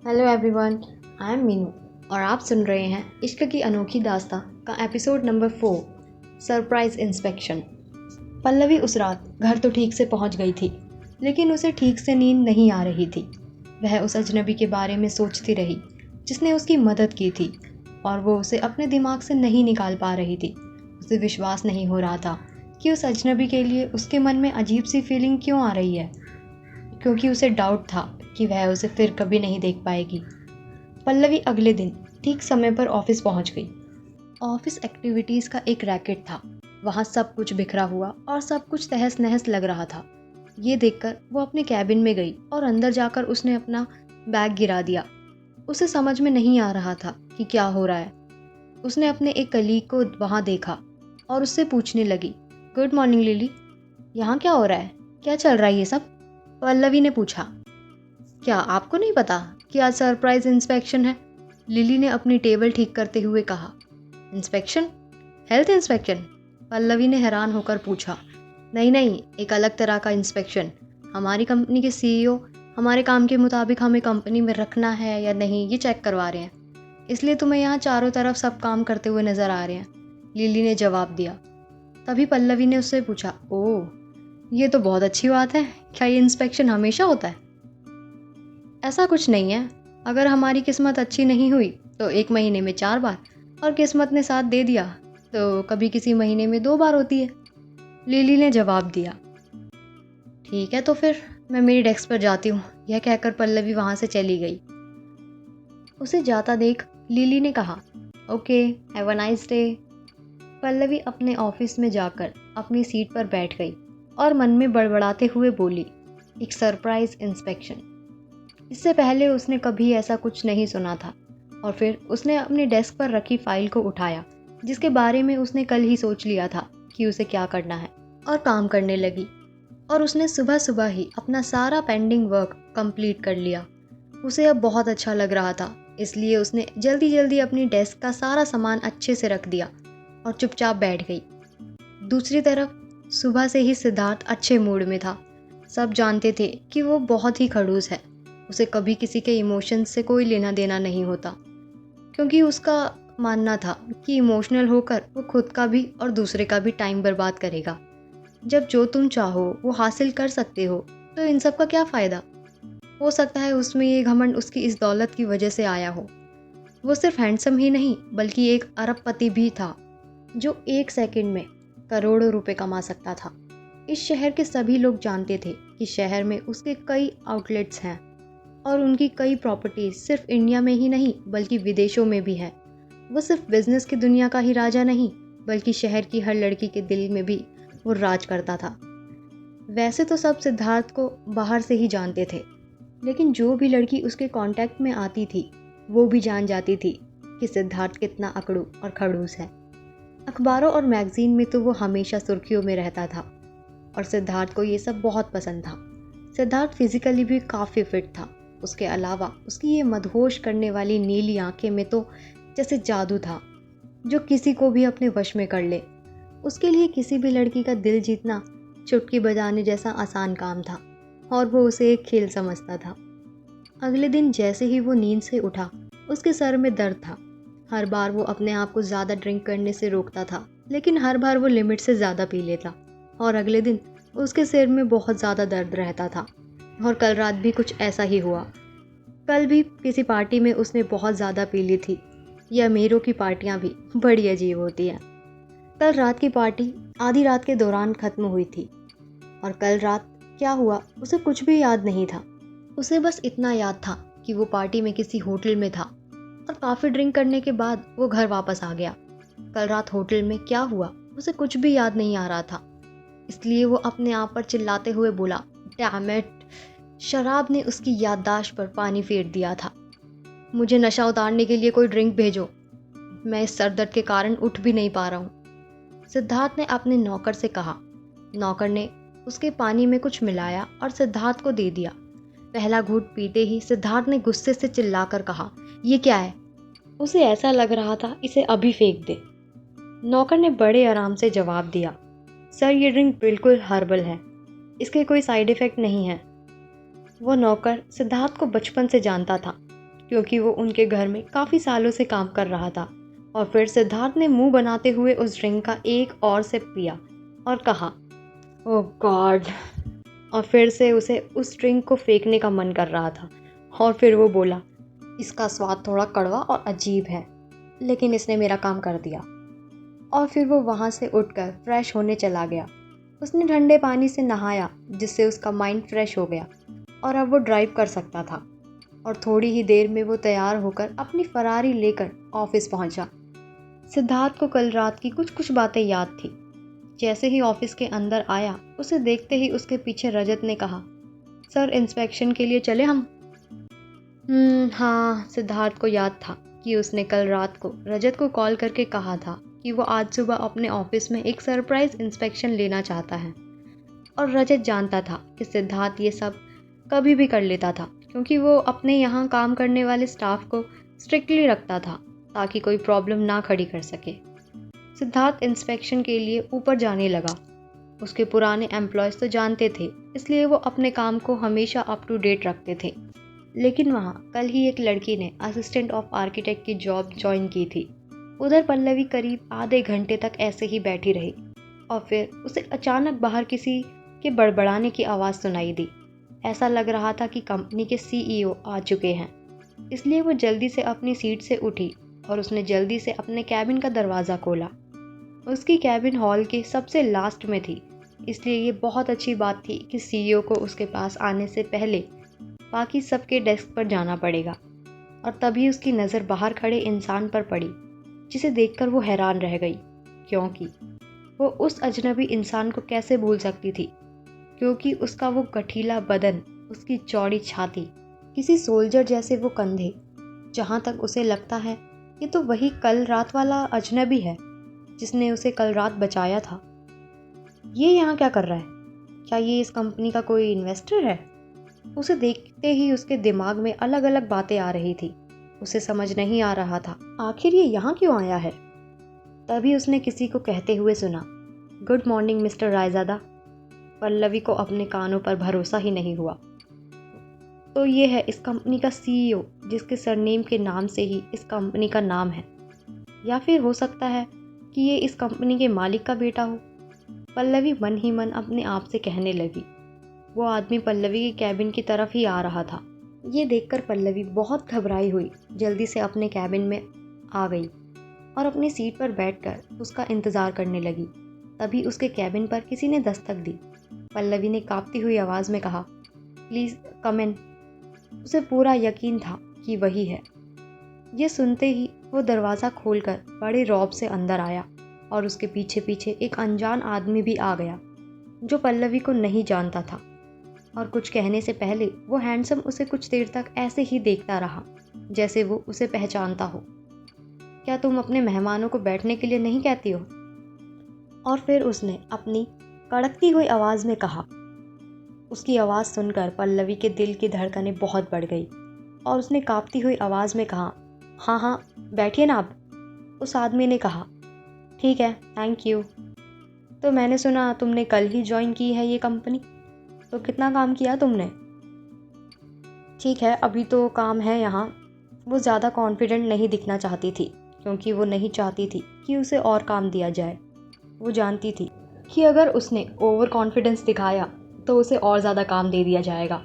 Hello everyone, I am Meenu और आप सुन रहे हैं इश्क की अनोखी दास्तां का episode number 4 surprise inspection. Pallavi उस रात घर तो ठीक से पहुंच गई थी, लेकिन उसे ठीक से नींद नहीं आ रही थी। वह उस अजनबी के बारे में सोचती रही जिसने उसकी मदद की थी, और वो उसे अपने दिमाग से नहीं निकाल पा रही थी। उसे विश्वास नहीं हो रहा था कि उस अजनबी के लिए उसके मन में अजीब सी फीलिंग क्यों आ रही है, क्योंकि उसे डाउट था कि वह उसे फिर कभी नहीं देख पाएगी। पल्लवी अगले दिन ठीक समय पर ऑफिस पहुंच गई। ऑफिस एक्टिविटीज़ का एक रैकेट था। वहाँ सब कुछ बिखरा हुआ और सब कुछ तहस नहस लग रहा था। ये देखकर वो अपने कैबिन में गई और अंदर जाकर उसने अपना बैग गिरा दिया। उसे समझ में नहीं आ रहा था कि क्या हो रहा है। उसने अपने एक कलीग को वहाँ देखा और उससे पूछने लगी, गुड मॉर्निंग लिली, यहाँ क्या हो रहा है, क्या चल रहा है ये सब? पल्लवी ने पूछा। क्या आपको नहीं पता कि आज सरप्राइज इंस्पेक्शन है? लिली ने अपनी टेबल ठीक करते हुए कहा। इंस्पेक्शन? Health inspection? पल्लवी ने हैरान होकर पूछा। नहीं नहीं, एक अलग तरह का इंस्पेक्शन। हमारी कंपनी के सीईओ हमारे काम के मुताबिक हमें कंपनी में रखना है या नहीं ये चेक करवा रहे हैं, इसलिए तुम्हें यहाँ चारों तरफ सब काम करते हुए नजर आ रहे हैं, लिली ने जवाब दिया। तभी पल्लवी ने उससे पूछा, ओह ये तो बहुत अच्छी बात है, क्या ये इंस्पेक्शन हमेशा होता है? ऐसा कुछ नहीं है। अगर हमारी किस्मत अच्छी नहीं हुई तो 1 महीने में 4 बार, और किस्मत ने साथ दे दिया तो कभी किसी महीने में 2 बार होती है, लिली ने जवाब दिया। ठीक है तो फिर मैं मेरी डेस्क पर जाती हूँ, यह कहकर पल्लवी वहाँ से चली गई। उसे जाता देख लिली ने कहा, okay have a nice day. Pallavi अपने ऑफिस में जाकर अपनी सीट पर बैठ गई और मन में बड़बड़ाते हुए बोली, एक सरप्राइज इंस्पेक्शन। इससे पहले उसने कभी ऐसा कुछ नहीं सुना था। और फिर उसने अपनी डेस्क पर रखी फाइल को उठाया जिसके बारे में उसने कल ही सोच लिया था कि उसे क्या करना है, और काम करने लगी। और उसने सुबह सुबह ही अपना सारा पेंडिंग वर्क कंप्लीट कर लिया। उसे अब बहुत अच्छा लग रहा था, इसलिए उसने जल्दी जल्दी अपनी डेस्क का सारा सामान अच्छे से रख दिया और चुपचाप बैठ गई। दूसरी तरफ सुबह से ही सिद्धार्थ अच्छे मूड में था। सब जानते थे कि वो बहुत ही खड़ूस है। उसे कभी किसी के इमोशंस से कोई लेना देना नहीं होता, क्योंकि उसका मानना था कि इमोशनल होकर वो खुद का भी और दूसरे का भी टाइम बर्बाद करेगा। जब जो तुम चाहो वो हासिल कर सकते हो तो इन सब का क्या फ़ायदा? हो सकता है उसमें ये घमंड उसकी इस दौलत की वजह से आया हो। वो सिर्फ हैंडसम ही नहीं बल्कि एक अरबपति भी था जो 1 सेकंड में करोड़ों रुपए कमा सकता था। इस शहर के सभी लोग जानते थे कि शहर में उसके कई आउटलेट्स हैं और उनकी कई प्रॉपर्टीज सिर्फ इंडिया में ही नहीं बल्कि विदेशों में भी है। वो सिर्फ बिजनेस की दुनिया का ही राजा नहीं बल्कि शहर की हर लड़की के दिल में भी वो राज करता था। वैसे तो सब सिद्धार्थ को बाहर से ही जानते थे, लेकिन जो भी लड़की उसके कांटेक्ट में आती थी वो भी जान जाती थी कि सिद्धार्थ कितना अकड़ू और खड़ूस है। अखबारों और मैगजीन में तो वो हमेशा सुर्खियों में रहता था और सिद्धार्थ को ये सब बहुत पसंद था। सिद्धार्थ फिजिकली भी काफ़ी फिट था। उसके अलावा उसकी ये मदहोश करने वाली नीली आंखें में तो जैसे जादू था जो किसी को भी अपने वश में कर ले। उसके लिए किसी भी लड़की का दिल जीतना चुटकी बजाने जैसा आसान काम था और वो उसे एक खेल समझता था। अगले दिन जैसे ही वो नींद से उठा उसके सर में दर्द था। हर बार वो अपने आप को ज़्यादा ड्रिंक करने से रोकता था, लेकिन हर बार वो लिमिट से ज़्यादा पी लेता और अगले दिन उसके सिर में बहुत ज़्यादा दर्द रहता था। और कल रात भी कुछ ऐसा ही हुआ। कल भी किसी पार्टी में उसने बहुत ज़्यादा पी ली थी। ये अमीरों की पार्टियां भी बड़ी अजीब होती हैं। कल रात की पार्टी आधी रात के दौरान ख़त्म हुई थी और कल रात क्या हुआ उसे कुछ भी याद नहीं था। उसे बस इतना याद था कि वो पार्टी में किसी होटल में था और काफ़ी ड्रिंक करने के बाद वो घर वापस आ गया। कल रात होटल में क्या हुआ उसे कुछ भी याद नहीं आ रहा था, इसलिए वो अपने आप पर चिल्लाते हुए बोला, डैम इट, शराब ने उसकी याददाश्त पर पानी फेर दिया था। मुझे नशा उतारने के लिए कोई ड्रिंक भेजो, मैं इस सरदर्द के कारण उठ भी नहीं पा रहा हूँ, सिद्धार्थ ने अपने नौकर से कहा। नौकर ने उसके पानी में कुछ मिलाया और सिद्धार्थ को दे दिया। पहला घूंट पीते ही सिद्धार्थ ने गुस्से से चिल्लाकर कहा, ये क्या है? उसे ऐसा लग रहा था इसे अभी फेंक दे। नौकर ने बड़े आराम से जवाब दिया, सर ये ड्रिंक बिल्कुल हर्बल है, इसके कोई साइड इफ़ेक्ट नहीं है। वो नौकर सिद्धार्थ को बचपन से जानता था क्योंकि वो उनके घर में काफ़ी सालों से काम कर रहा था। और फिर सिद्धार्थ ने मुंह बनाते हुए उस ड्रिंक का एक और सिप पिया और कहा, ओह गॉड। और फिर से उसे उस ड्रिंक को फेंकने का मन कर रहा था। और फिर वो बोला, इसका स्वाद थोड़ा कड़वा और अजीब है, लेकिन इसने मेरा काम कर दिया। और फिर वो वहाँ से उठकर फ्रेश होने चला गया। उसने ठंडे पानी से नहाया, जिससे उसका माइंड फ्रेश हो गया और अब वो ड्राइव कर सकता था। और थोड़ी ही देर में वो तैयार होकर अपनी फरारी लेकर ऑफिस पहुंचा। सिद्धार्थ को कल रात की कुछ कुछ बातें याद थी। जैसे ही ऑफिस के अंदर आया, उसे देखते ही उसके पीछे रजत ने कहा, सर इंस्पेक्शन के लिए चले हम? हाँ, सिद्धार्थ को याद था कि उसने कल रात को रजत को कॉल करके कहा था कि वो आज सुबह अपने ऑफिस में एक सरप्राइज इंस्पेक्शन लेना चाहता है। और रजत जानता था कि सिद्धार्थ ये सब कभी भी कर लेता था, क्योंकि वो अपने यहाँ काम करने वाले स्टाफ को स्ट्रिक्टली रखता था ताकि कोई प्रॉब्लम ना खड़ी कर सके। सिद्धार्थ इंस्पेक्शन के लिए ऊपर जाने लगा। उसके पुराने एम्प्लॉयज़ तो जानते थे, इसलिए वो अपने काम को हमेशा अप टू डेट रखते थे। लेकिन वहाँ कल ही एक लड़की ने असिस्टेंट ऑफ आर्किटेक्ट की जॉब ज्वाइन की थी। उधर पल्लवी करीब आधे घंटे तक ऐसे ही बैठी रही और फिर उसे अचानक बाहर किसी के बड़बड़ाने की आवाज़ सुनाई दी। ऐसा लग रहा था कि कंपनी के सीईओ आ चुके हैं। इसलिए वो जल्दी से अपनी सीट से उठी और उसने जल्दी से अपने कैबिन का दरवाज़ा खोला। उसकी कैबिन हॉल के सबसे लास्ट में थी, इसलिए ये बहुत अच्छी बात थी कि सीईओ को उसके पास आने से पहले बाकी सबके डेस्क पर जाना पड़ेगा। और तभी उसकी नज़र बाहर खड़े इंसान पर पड़ी, जिसे देखकर वो हैरान रह गई, क्योंकि वो उस अजनबी इंसान को कैसे भूल सकती थी, क्योंकि उसका वो गठीला बदन, उसकी चौड़ी छाती, किसी सोल्जर जैसे वो कंधे। जहाँ तक उसे लगता है, ये तो वही कल रात वाला अजनबी है जिसने उसे कल रात बचाया था। ये यहाँ क्या कर रहा है? क्या ये इस कंपनी का कोई इन्वेस्टर है? उसे देखते ही उसके दिमाग में अलग अलग बातें आ रही थी। उसे समझ नहीं आ रहा था आखिर ये यहाँ क्यों आया है। तभी उसने किसी को कहते हुए सुना, good morning mister Raizada. Pallavi को अपने कानों पर भरोसा ही नहीं हुआ। तो ये है इस कंपनी का सीईओ, जिसके सरनेम के नाम से ही इस कंपनी का नाम है। या फिर हो सकता है कि ये इस कंपनी के मालिक का बेटा हो। पल्लवी मन ही मन अपने आप से कहने लगी। वो आदमी पल्लवी के कैबिन की तरफ ही आ रहा था। ये देखकर पल्लवी बहुत घबराई हुई जल्दी से अपने कैबिन में आ गई और अपनी सीट पर बैठकर उसका इंतज़ार करने लगी। तभी उसके कैबिन पर किसी ने दस्तक दी। पल्लवी ने कांपती हुई आवाज़ में कहा, प्लीज़ कम इन। उसे पूरा यकीन था कि वही है। ये सुनते ही वो दरवाज़ा खोलकर बड़े रौब से अंदर आया और उसके पीछे पीछे एक अनजान आदमी भी आ गया, जो पल्लवी को नहीं जानता था। और कुछ कहने से पहले वो हैंडसम उसे कुछ देर तक ऐसे ही देखता रहा, जैसे वो उसे पहचानता हो। क्या तुम अपने मेहमानों को बैठने के लिए नहीं कहती हो? और फिर उसने अपनी कड़कती हुई आवाज़ में कहा। उसकी आवाज़ सुनकर पल्लवी के दिल की धड़कनें बहुत बढ़ गई और उसने कांपती हुई आवाज़ में कहा, हाँ हाँ बैठिए ना आप। उस आदमी ने कहा, ठीक है थैंक यू। तो मैंने सुना तुमने कल ही ज्वाइन की है ये कंपनी, तो कितना काम किया तुमने? ठीक है, अभी तो काम है यहाँ। वो ज़्यादा कॉन्फिडेंट नहीं दिखना चाहती थी, क्योंकि वो नहीं चाहती थी कि उसे और काम दिया जाए। वो जानती थी कि अगर उसने ओवर कॉन्फिडेंस दिखाया तो उसे और ज़्यादा काम दे दिया जाएगा,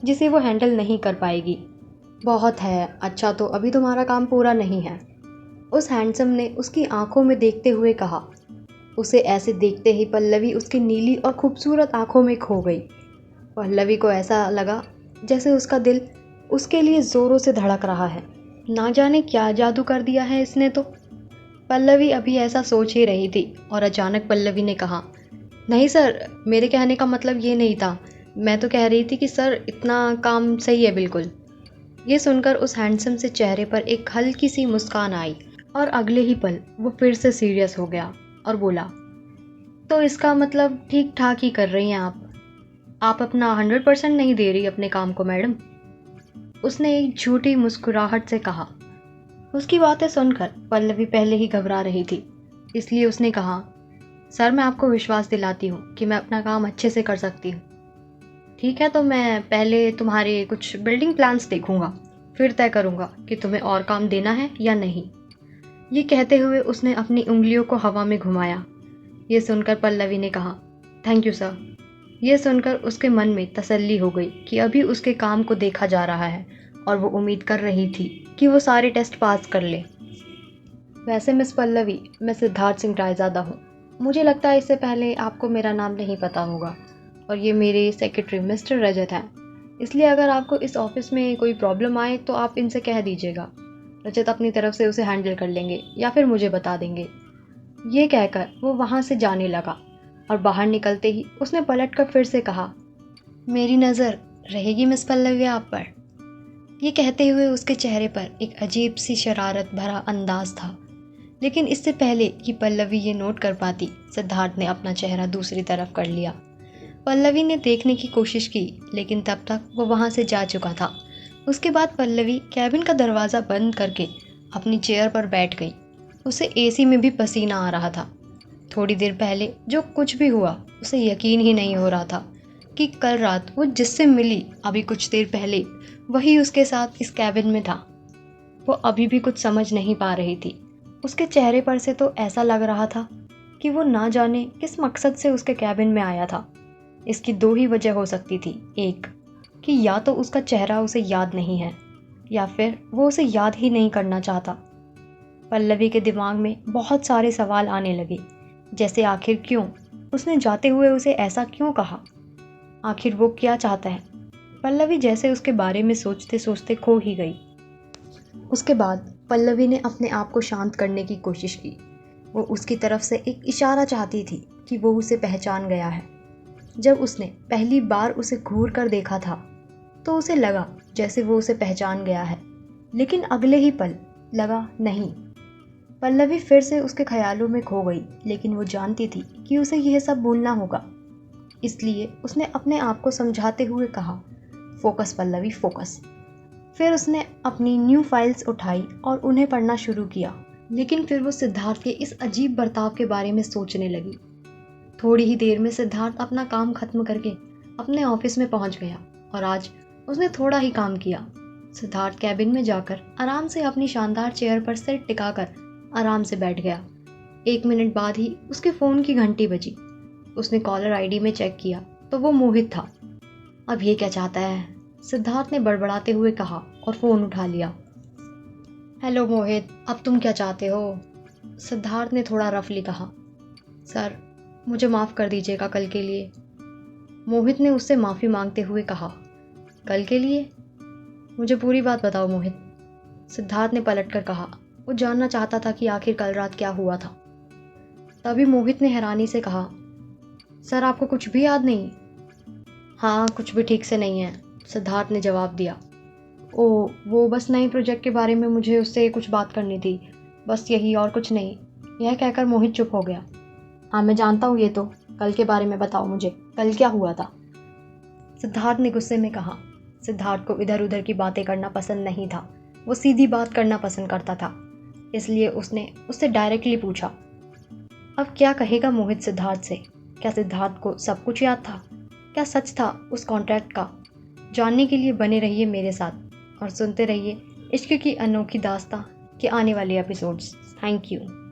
जिसे वो हैंडल नहीं कर पाएगी। बहुत है, अच्छा तो अभी तुम्हारा काम पूरा नहीं है, उस हैंडसम ने उसकी आंखों में देखते हुए कहा। उसे ऐसे देखते ही पल्लवी उसकी नीली और खूबसूरत आंखों में खो गई। पल्लवी को ऐसा लगा जैसे उसका दिल उसके लिए ज़ोरों से धड़क रहा है। ना जाने क्या जादू कर दिया है इसने तो। पल्लवी अभी ऐसा सोच ही रही थी और अचानक पल्लवी ने कहा, नहीं सर, मेरे कहने का मतलब ये नहीं था। मैं तो कह रही थी कि सर इतना काम सही है बिल्कुल। ये सुनकर उस हैंडसम से चेहरे पर एक हल्की सी मुस्कान आई और अगले ही पल वो फिर से सीरियस हो गया और बोला, तो इसका मतलब ठीक ठाक ही कर रही हैं आप अपना 100% नहीं दे रही अपने काम को मैडम। उसने एक झूठी मुस्कुराहट से कहा। उसकी बातें सुनकर पल्लवी पहले ही घबरा रही थी, इसलिए उसने कहा, सर मैं आपको विश्वास दिलाती हूँ कि मैं अपना काम अच्छे से कर सकती हूँ। ठीक है, तो मैं पहले तुम्हारे कुछ बिल्डिंग प्लान्स देखूँगा। फिर तय करूँगा कि तुम्हें और काम देना है या नहीं। ये कहते हुए उसने अपनी उंगलियों को हवा में घुमाया। ये सुनकर पल्लवी ने कहा, थैंक यू सर। ये सुनकर उसके मन में तसल्ली हो गई कि अभी उसके काम को देखा जा रहा है और वो उम्मीद कर रही थी कि वो सारे टेस्ट पास कर ले। वैसे मिस पल्लवी, मैं सिद्धार्थ सिंह रायज़ादा हूँ। मुझे लगता है इससे पहले आपको मेरा नाम नहीं पता होगा, और ये मेरे सेक्रेटरी मिस्टर रजत हैं। इसलिए अगर आपको इस ऑफिस में कोई प्रॉब्लम आए तो आप इनसे कह दीजिएगा। रजत अपनी तरफ से उसे हैंडल कर लेंगे या फिर मुझे बता देंगे। ये कहकर वो वहाँ से जाने लगा और बाहर निकलते ही उसने पलटकर फिर से कहा, मेरी नज़र रहेगी मिस पल्लवी आप पर। ये कहते हुए उसके चेहरे पर एक अजीब सी शरारत भरा अंदाज था। लेकिन इससे पहले कि पल्लवी ये नोट कर पाती, सिद्धार्थ ने अपना चेहरा दूसरी तरफ कर लिया। पल्लवी ने देखने की कोशिश की, लेकिन तब तक वो वहाँ से जा चुका था। उसके बाद पल्लवी कैबिन का दरवाज़ा बंद करके अपनी चेयर पर बैठ गई। उसे एसी में भी पसीना आ रहा था। थोड़ी देर पहले जो कुछ भी हुआ उसे यकीन ही नहीं हो रहा था कि कल रात वो जिससे मिली अभी कुछ देर पहले वही उसके साथ इस कैबिन में था। वो अभी भी कुछ समझ नहीं पा रही थी। उसके चेहरे पर से तो ऐसा लग रहा था कि वो ना जाने किस मकसद से उसके कैबिन में आया था। इसकी दो ही वजह हो सकती थी, एक कि या तो उसका चेहरा उसे याद नहीं है या फिर वो उसे याद ही नहीं करना चाहता। पल्लवी के दिमाग में बहुत सारे सवाल आने लगे, जैसे आखिर क्यों उसने जाते हुए उसे ऐसा क्यों कहा, आखिर वो क्या चाहता है। पल्लवी जैसे उसके बारे में सोचते सोचते खो ही गई। उसके बाद पल्लवी ने अपने आप को शांत करने की कोशिश की। वो उसकी तरफ से एक इशारा चाहती थी कि वो उसे पहचान गया है। जब उसने पहली बार उसे घूर कर देखा था तो उसे लगा जैसे वो उसे पहचान गया है, लेकिन अगले ही पल लगा नहीं। पल्लवी फिर से उसके ख्यालों में खो गई, लेकिन वो जानती थी कि उसे यह सब भूलना होगा। इसलिए उसने अपने आप को समझाते हुए कहा, फोकस पल्लवी फोकस। फिर उसने अपनी न्यू फाइल्स उठाई और उन्हें पढ़ना शुरू किया, लेकिन फिर वो सिद्धार्थ के इस अजीब बर्ताव के बारे में सोचने लगी। थोड़ी ही देर में सिद्धार्थ अपना काम खत्म करके अपने ऑफिस में पहुंच गया और आज उसने थोड़ा ही काम किया। सिद्धार्थ कैबिन में जाकर आराम से अपनी शानदार चेयर पर सिर टिकाकर आराम से बैठ गया। 1 मिनट बाद ही उसके फ़ोन की घंटी बजी। उसने कॉलर आईडी में चेक किया तो वो मोहित था। अब ये क्या चाहता है, सिद्धार्थ ने बड़बड़ाते हुए कहा और फ़ोन उठा लिया। हेलो मोहित, अब तुम क्या चाहते हो? सिद्धार्थ ने थोड़ा रफली कहा। सर, मुझे माफ़ कर दीजिएगा कल के लिए। मोहित ने उससे माफ़ी मांगते हुए कहा। कल के लिए? मुझे पूरी बात बताओ मोहित, सिद्धार्थ ने पलटकर कहा। वो जानना चाहता था कि आखिर कल रात क्या हुआ था। तभी मोहित ने हैरानी से कहा, सर आपको कुछ भी याद नहीं? हाँ, कुछ भी ठीक से नहीं है, सिद्धार्थ ने जवाब दिया। ओह, वो बस नए प्रोजेक्ट के बारे में मुझे उससे कुछ बात करनी थी, बस यही, और कुछ नहीं। यह कहकर मोहित चुप हो गया। हाँ मैं जानता हूँ ये तो, कल के बारे में बताओ मुझे, कल क्या हुआ था? सिद्धार्थ ने गुस्से में कहा। सिद्धार्थ को इधर उधर की बातें करना पसंद नहीं था, वो सीधी बात करना पसंद करता था। इसलिए उसने उससे डायरेक्टली पूछा। अब क्या कहेगा मोहित सिद्धार्थ से? क्या सिद्धार्थ को सब कुछ याद था? क्या सच था उस कॉन्ट्रैक्ट का? जानने के लिए बने रहिए मेरे साथ और सुनते रहिए इश्क की अनोखी दास्तां के आने वाले एपिसोड्स। Thank you.